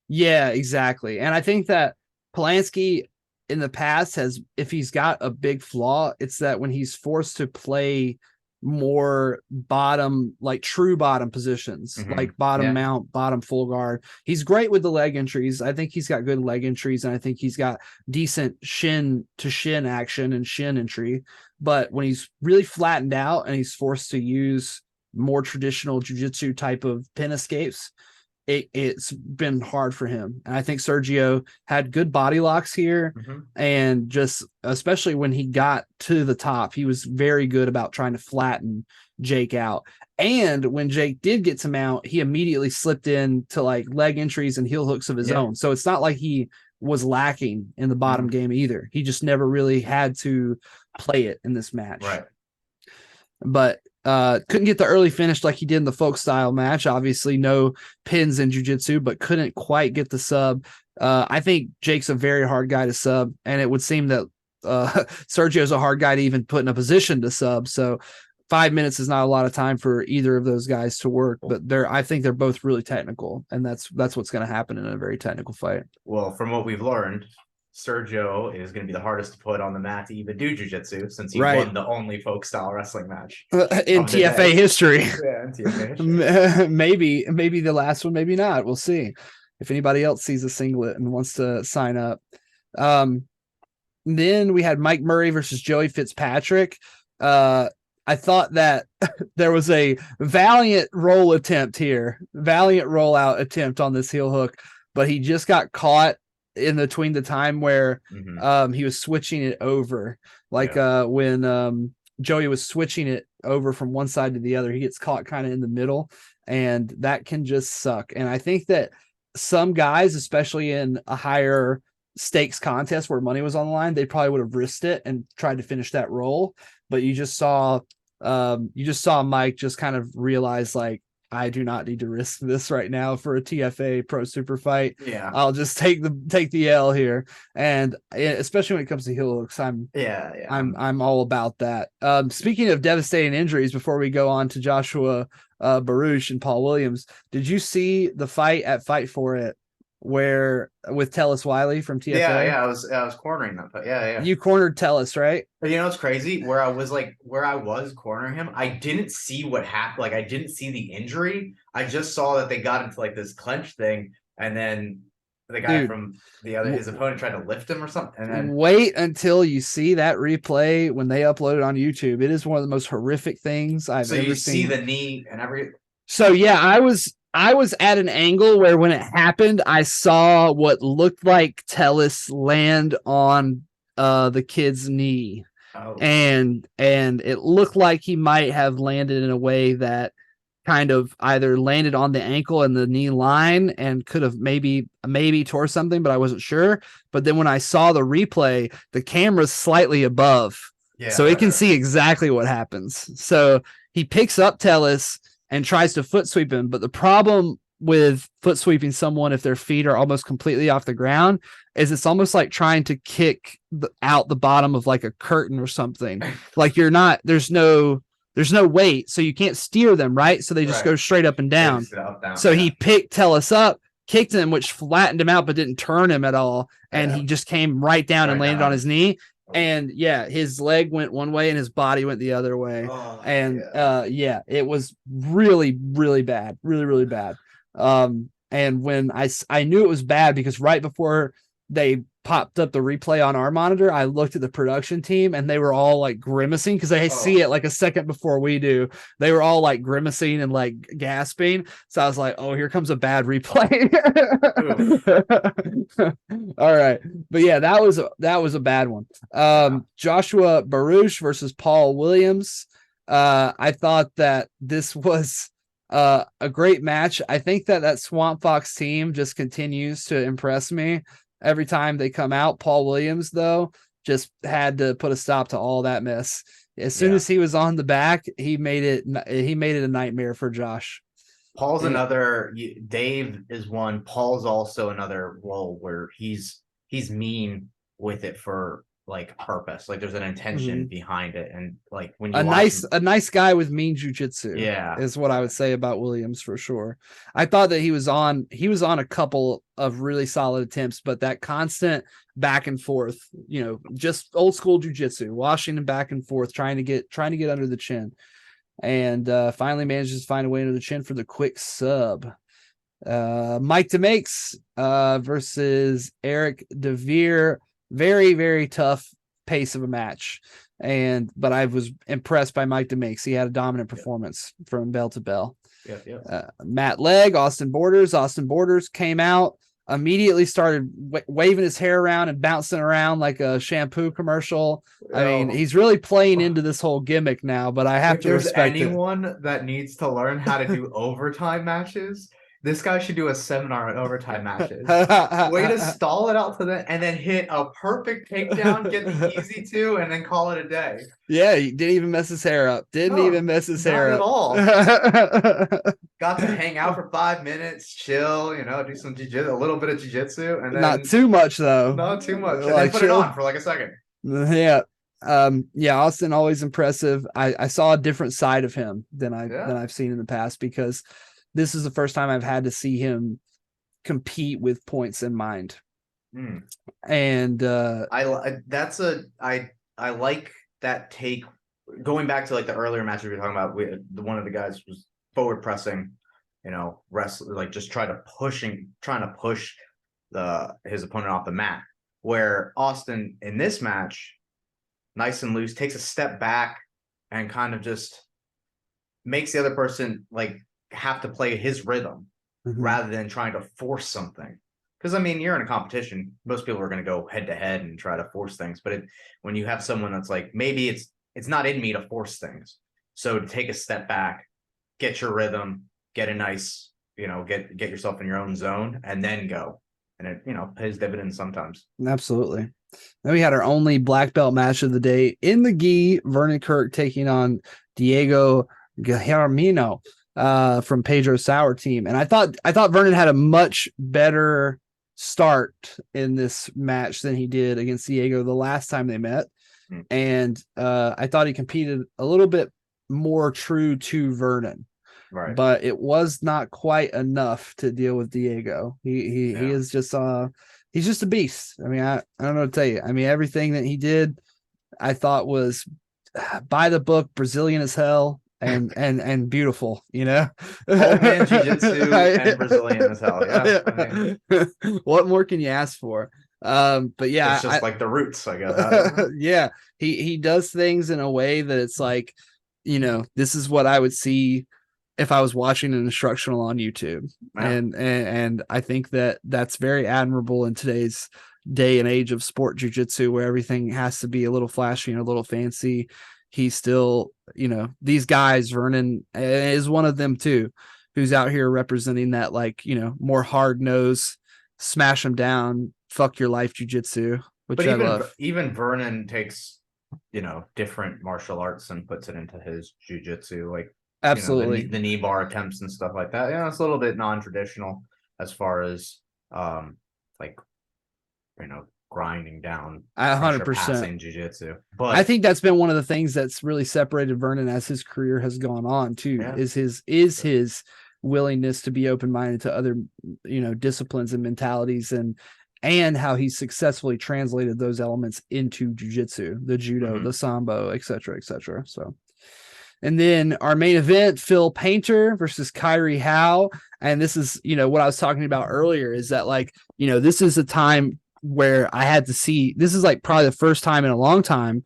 Yeah, exactly. And I think that Polanski in the past has, if he's got a big flaw, it's that when he's forced to play more bottom, like true bottom positions, like bottom Yeah. mount, bottom full guard. He's great with the leg entries. I think he's got good leg entries, and I think he's got decent shin to shin action and shin entry. But when he's really flattened out and he's forced to use more traditional jiu-jitsu type of pin escapes, it's been hard for him. And I think Sergio had good body locks here. And just especially when he got to the top, he was very good about trying to flatten Jake out. And when Jake did get to mount, he immediately slipped in to like leg entries and heel hooks of his own. So it's not like he was lacking in the bottom game either. He just never really had to play it in this match. Right. But couldn't get the early finish like he did in the folk style match. Obviously, no pins in jiu-jitsu, but couldn't quite get the sub. I think Jake's a very hard guy to sub, and it would seem that Sergio's a hard guy to even put in a position to sub. So 5 minutes is not a lot of time for either of those guys to work, but I think they're both really technical, and that's what's going to happen in a very technical fight. Well, from what we've learned, Sergio is going to be the hardest to put on the mat to even do jiu-jitsu since he won the only folk style wrestling match in TFA history. Yeah, in TFA history. maybe the last one, maybe not. We'll see if anybody else sees a singlet and wants to sign up. Then we had Mike Murray versus Joey Fitzpatrick. I thought that there was a valiant rollout attempt on this heel hook, but he just got caught in between the time where he was switching it over, like when Joey was switching it over from one side to the other, he gets caught kind of in the middle, and that can just suck. And I think that some guys, especially in a higher stakes contest where money was on the line, they probably would have risked it and tried to finish that roll. But you just saw Mike just kind of realize, like, I do not need to risk this right now for a TFA Pro Super fight. Yeah, I'll just take the L here. And especially when it comes to heel hooks, I'm all about that. Speaking of devastating injuries, before we go on to Joshua Baruch and Paul Williams, did you see the fight at Fight For It where with Tellis Wiley from TFA? Yeah, I was cornering that, but yeah. You cornered Tellis, right? But you know what's crazy? Where I was cornering him, I didn't see what happened. Like I didn't see the injury. I just saw that they got into like this clench thing, and then the guy from his opponent tried to lift him or something. And then wait until you see that replay when they upload it on YouTube. It is one of the most horrific things I've ever seen. So you see the knee and everything. So yeah, I was at an angle where when it happened, I saw what looked like Tellis land on the kid's knee. Oh. And it looked like he might have landed in a way that kind of either landed on the ankle and the knee line and could have maybe tore something, but I wasn't sure. But then when I saw the replay, the camera's slightly above. Yeah, so it can see exactly what happens. So he picks up Tellis and tries to foot sweep him. But the problem with foot sweeping someone if their feet are almost completely off the ground is it's almost like trying to kick out the bottom of like a curtain or something. Like there's no weight, so you can't steer them, right? So they just go straight up and down. So he picked Tellis up, kicked him, which flattened him out, but didn't turn him at all. And he just came right down and landed on his knee. And yeah, his leg went one way and his body went the other way. And yeah, it was really, really bad, really, really bad. And when I knew it was bad because right before they popped up the replay on our monitor, I looked at the production team and they were all like grimacing because they see it like a second before we do. They were all like grimacing and like gasping. So I was like, oh, here comes a bad replay. All right. But yeah, that was a bad one. Joshua Baruch versus Paul Williams. I thought that this was a great match. I think that Swamp Fox team just continues to impress me every time they come out. Paul Williams, though, just had to put a stop to all that mess. As soon as he was on the back, he made it a nightmare for Josh. Paul's another. Dave is one. Paul's also another role where he's mean with it for like purpose. Like there's an intention behind it, and like when you a nice guy with mean jujitsu. Yeah, is what I would say about Williams for sure. I thought that he was on a couple of really solid attempts, but that constant back and forth, just old school jujitsu, washing him back and forth, trying to get under the chin. And finally manages to find a way into the chin for the quick sub. Mike DeMakes versus Eric DeVere. Very, very tough pace of a match. But I was impressed by Mike DeMakes. He had a dominant performance from bell to bell. Matt Legg, Austin Borders. Austin Borders came out, immediately started waving his hair around and bouncing around like a shampoo commercial. I mean, he's really playing into this whole gimmick now, but I have to respect it. Anyone that needs to learn how to do overtime matches, this guy should do a seminar on overtime matches. Way to stall it out to the and then hit a perfect takedown, get the easy two, and then call it a day. Yeah, he didn't even mess his hair up. Not at all. Got to hang out for 5 minutes, chill, do some jiu-jitsu, a little bit of jiu-jitsu, and then not too much though. Not too much. And then put it on for like a second. Yeah. Austin always impressive. I saw a different side of him than I've seen in the past, because this is the first time I've had to see him compete with points in mind. And I like that take. Going back to like the earlier matches we were talking about, one of the guys was forward pressing, wrestling, like just trying to push his opponent off the mat. Where Austin in this match, nice and loose, takes a step back and kind of just makes the other person like have to play his rhythm rather than trying to force something. Because I mean, you're in a competition, most people are going to go head to head and try to force things. But when you have someone that's like, maybe it's not in me to force things, so to take a step back, get your rhythm, get a nice, get yourself in your own zone, and then go. And it, pays dividends sometimes. Absolutely. Then we had our only black belt match of the day in the gi. Vernon Kirk taking on Diego Guillermino from Pedro Sauer team. And I thought Vernon had a much better start in this match than he did against Diego the last time they met. And I thought he competed a little bit more true to Vernon. Right. But it was not quite enough to deal with Diego. He is just he's just a beast. I mean, I don't know what to tell you. I mean, everything that he did, I thought was by the book, Brazilian as hell, and beautiful, Old man jiu-jitsu and Brazilian as hell. Yeah. I mean, what more can you ask for? But yeah, it's just like the roots, I guess. Yeah, he does things in a way that it's like, this is what I would see if I was watching an instructional on YouTube. Wow. And I think that that's very admirable in today's day and age of sport jiu-jitsu, where everything has to be a little flashy and a little fancy. He's still, these guys, Vernon is one of them too, who's out here representing that, like, more hard nose, smash them down, fuck your life jiu-jitsu, which I love. Even Vernon takes, different martial arts and puts it into his jiu-jitsu, like absolutely the knee bar attempts and stuff like that. It's a little bit non-traditional as far as grinding down 100% jiu-jitsu. But I think that's been one of the things that's really separated Vernon as his career has gone on too, is his willingness to be open-minded to other, disciplines and mentalities. And and how he successfully translated those elements into jiu-jitsu, the judo, the sambo, et cetera, et cetera. So, and then our main event, Phil Painter versus Kyrie Howe. And this is, what I was talking about earlier is that, like, this is a time where I had to see, this is like probably the first time in a long time,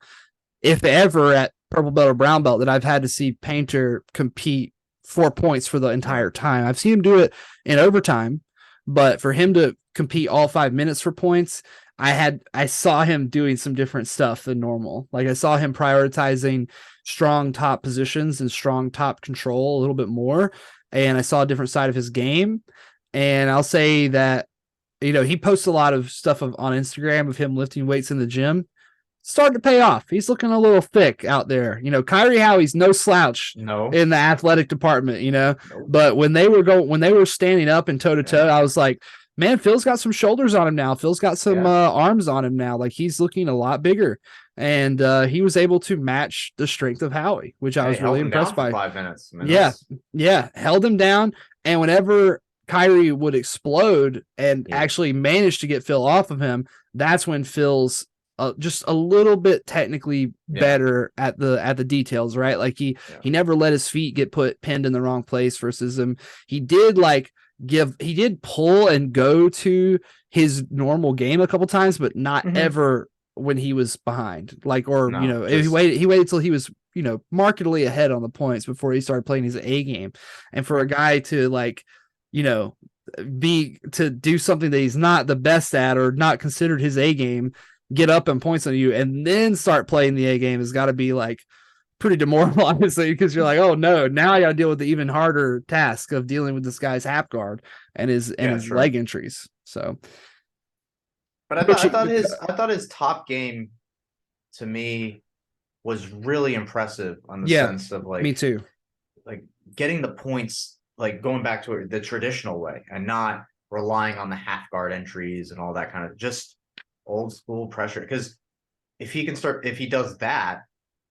if ever, at purple belt or brown belt, that I've had to see Painter compete 4 points for the entire time. I've seen him do it in overtime, but for him to compete all 5 minutes for points, I saw him doing some different stuff than normal. Like, I saw him prioritizing strong top positions and strong top control a little bit more. And I saw a different side of his game. And I'll say that, he posts a lot of stuff on Instagram of him lifting weights in the gym. Starting to pay off. He's looking a little thick out there. Kyrie Howie's no slouch in the athletic department, Nope. But when they were standing up and toe to toe, I was like, man, Phil's got some shoulders on him now. Phil's got some arms on him now. Like, he's looking a lot bigger. And he was able to match the strength of Howie, which I was really impressed by. 5 minutes. Yeah. Held him down. And whenever Kyrie would explode and actually manage to get Phil off of him, that's when Phil's just a little bit technically better at the details, right? Like, he never let his feet get pinned in the wrong place versus him. He did pull and go to his normal game a couple times, but not ever when he was behind. Like, or he waited till he was markedly ahead on the points before he started playing his A game. And for a guy to, like, to do something that he's not the best at or not considered his A game, get up and points on you and then start playing the A game has got to be, like, pretty demoralizing, because you're like, oh no, now I got to deal with the even harder task of dealing with this guy's half guard and his leg entries. So, but I thought his top game, to me, was really impressive on the sense of, like, me too, like getting the points, like going back to the traditional way and not relying on the half guard entries and all that kind of just old school pressure. Because if he does that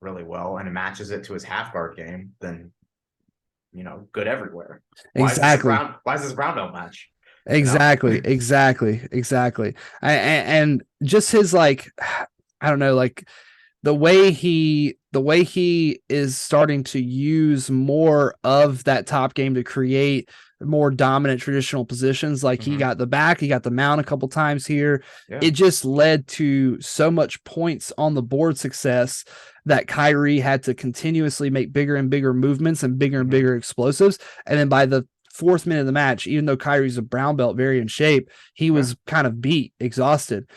really well and it matches it to his half guard game, then good everywhere. Exactly. Why is this brown belt match? Exactly. And just his, like, I don't know, like the way he is starting to use more of that top game to create more dominant traditional positions. Like, he got the back, he got the mount a couple times here. It just led to so much points on the board success that Kyrie had to continuously make bigger and bigger movements and bigger explosives. And then by the 4th minute of the match, even though Kyrie's a brown belt, very in shape, he was kind of beat, exhausted.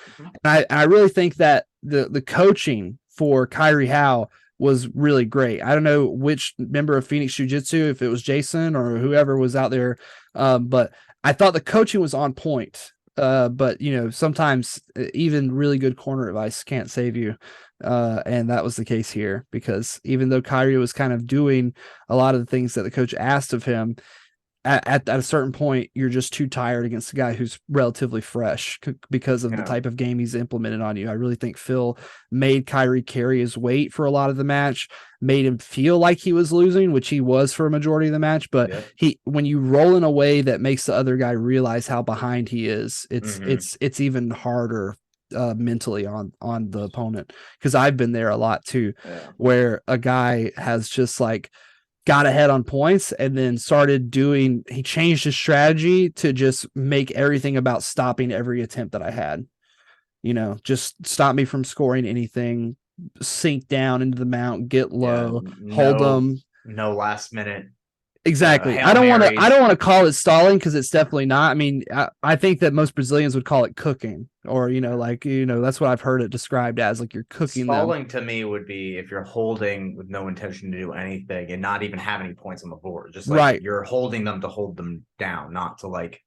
And I really think that the coaching for Kyrie Howe was really great. I don't know which member of Phoenix Jiu-Jitsu, if it was Jason or whoever was out there, but I thought the coaching was on point. But sometimes even really good corner advice can't save you. And that was the case here, because even though Kyrie was kind of doing a lot of the things that the coach asked of him, at a certain point, you're just too tired against a guy who's relatively fresh because of the type of game he's implemented on you. I really think Phil made Kyrie carry his weight for a lot of the match, made him feel like he was losing, which he was for a majority of the match. But when you roll in a way that makes the other guy realize how behind he is, it's even harder mentally on the opponent. Because I've been there a lot too, where a guy has just, like, got ahead on points and then he changed his strategy to just make everything about stopping every attempt that I had. Just stop me from scoring anything, sink down into the mount, get low, hold them. No last minute. Exactly. I don't want to call it stalling, because it's definitely not. I mean, I think that most Brazilians would call it cooking, or that's what I've heard it described as, like, you're cooking stalling them. To me would be if you're holding with no intention to do anything and not even have any points on the board, just like you're holding them to hold them down, not to like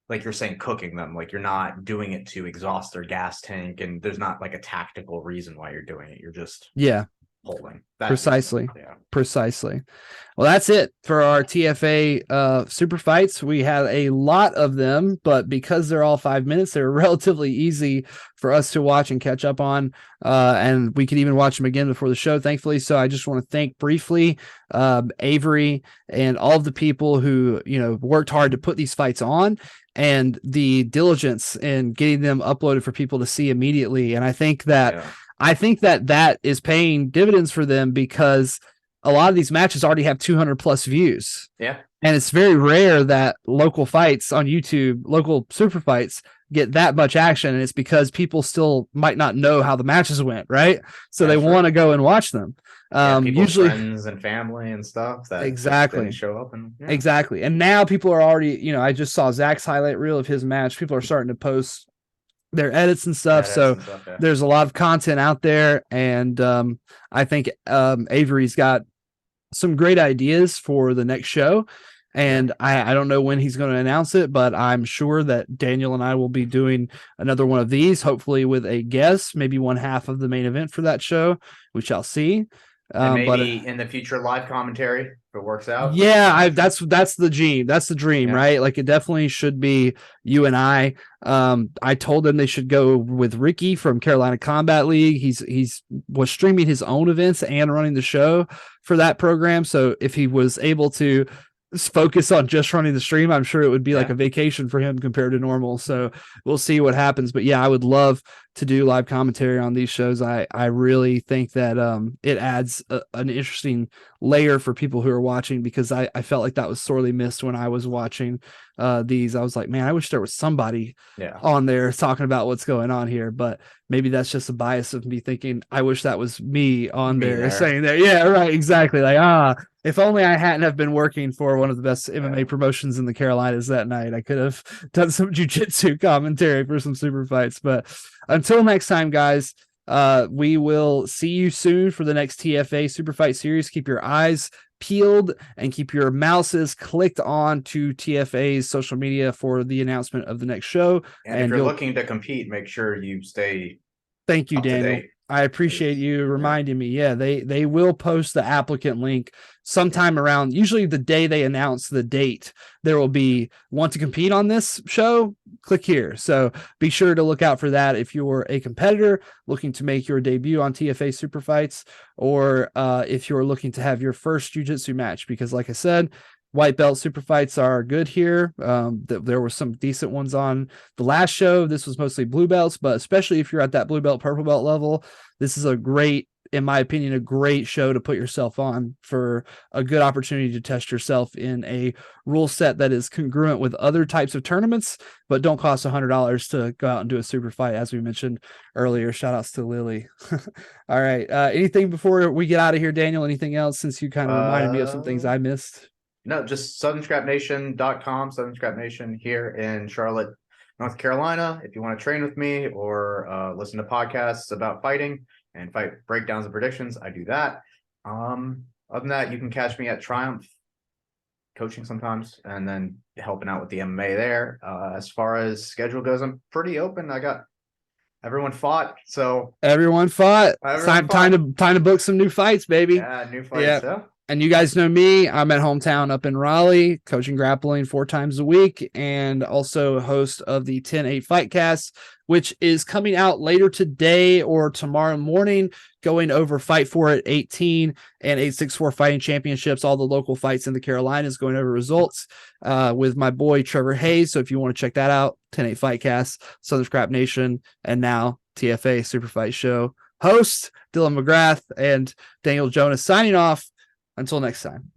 you're saying cooking them, like you're not doing it to exhaust their gas tank, and there's not like a tactical reason why you're doing it. You're just holding. Precisely. Well, that's it for our TFA super fights. We had a lot of them, but because they're all 5 minutes, they're relatively easy for us to watch and catch up on. And we could even watch them again before the show, thankfully. So I just want to thank briefly Avery and all of the people who, worked hard to put these fights on, and the diligence in getting them uploaded for people to see immediately. And I think that that is paying dividends for them, because a lot of these matches already have 200 plus views. Yeah. And it's very rare that local fights on YouTube, local super fights, get that much action. And it's because people still might not know how the matches went, right? So they want to go and watch them. Usually friends and family and stuff that exactly show up. And exactly. And now people are already, I just saw Zach's highlight reel of his match. People are starting to post their edits and stuff. There's a lot of content out there. And I think Avery's got some great ideas for the next show. And I don't know when he's going to announce it, but I'm sure that Daniel and I will be doing another one of these, hopefully with a guest, maybe one half of the main event for that show. We shall see. And maybe in the future, live commentary, if it works out. Yeah, that's the dream. That's the dream, right? Like, it definitely should be you and I. I told them they should go with Ricky from Carolina Combat League. He's was streaming his own events and running the show for that program. So if he was able to focus on just running the stream, I'm sure it would be like a vacation for him compared to normal. So we'll see what happens. But yeah, I would love to do live commentary on these shows. I really think that it adds an interesting layer for people who are watching, because I felt like that was sorely missed when I was watching these. I was like, man, I wish there was somebody on there talking about what's going on here. But maybe that's just a bias of me thinking, I wish that was me on there saying that. Yeah, right. Exactly. Like, if only I hadn't have been working for one of the best MMA promotions in the Carolinas that night, I could have done some jiu-jitsu commentary for some super fights. But until next time, guys, we will see you soon for the next TFA Super Fight Series. Keep your eyes peeled and keep your mouses clicked on to TFA's social media for the announcement of the next show. And if you're looking to compete, make sure you stay. Thank you, Daniel. I appreciate you reminding me. Yeah, they will post the applicant link sometime around, usually the day they announce the date. There will be, want to compete on this show, click here. So be sure to look out for that if you're a competitor looking to make your debut on TFA Super Fights, or if you're looking to have your first jiu-jitsu match, because like I said, white belt super fights are good here. There were some decent ones on the last show. This was mostly blue belts, but especially if you're at that blue belt, purple belt level, this is a great, in my opinion, a great show to put yourself on for a good opportunity to test yourself in a rule set that is congruent with other types of tournaments, but don't cost $100 to go out and do a super fight, as we mentioned earlier. Shout outs to Lily. All right. Anything before we get out of here, Daniel? Anything else, since you kind of reminded me of some things I missed? No, just southernscrapnation.com, Southern Scrap Nation here in Charlotte, North Carolina. If you want to train with me or listen to podcasts about fighting and fight breakdowns and predictions, I do that. Other than that, you can catch me at Triumph coaching sometimes, and then helping out with the MMA there. As far as schedule goes, I'm pretty open. I got everyone fought. Time to book some new fights, baby. Yeah, new fights. Yeah. And you guys know me. I'm at Hometown up in Raleigh, coaching grappling 4 times a week, and also host of the 10-8 Fightcast, which is coming out later today or tomorrow morning, going over Fight For It 18 and 864 fighting championships, all the local fights in the Carolinas, going over results with my boy Trevor Hayes. So if you want to check that out, 10-8 Fightcast, Southern Scrap Nation, and now TFA Super Fight Show host Dylan McGrath and Daniel Jonas signing off. Until next time.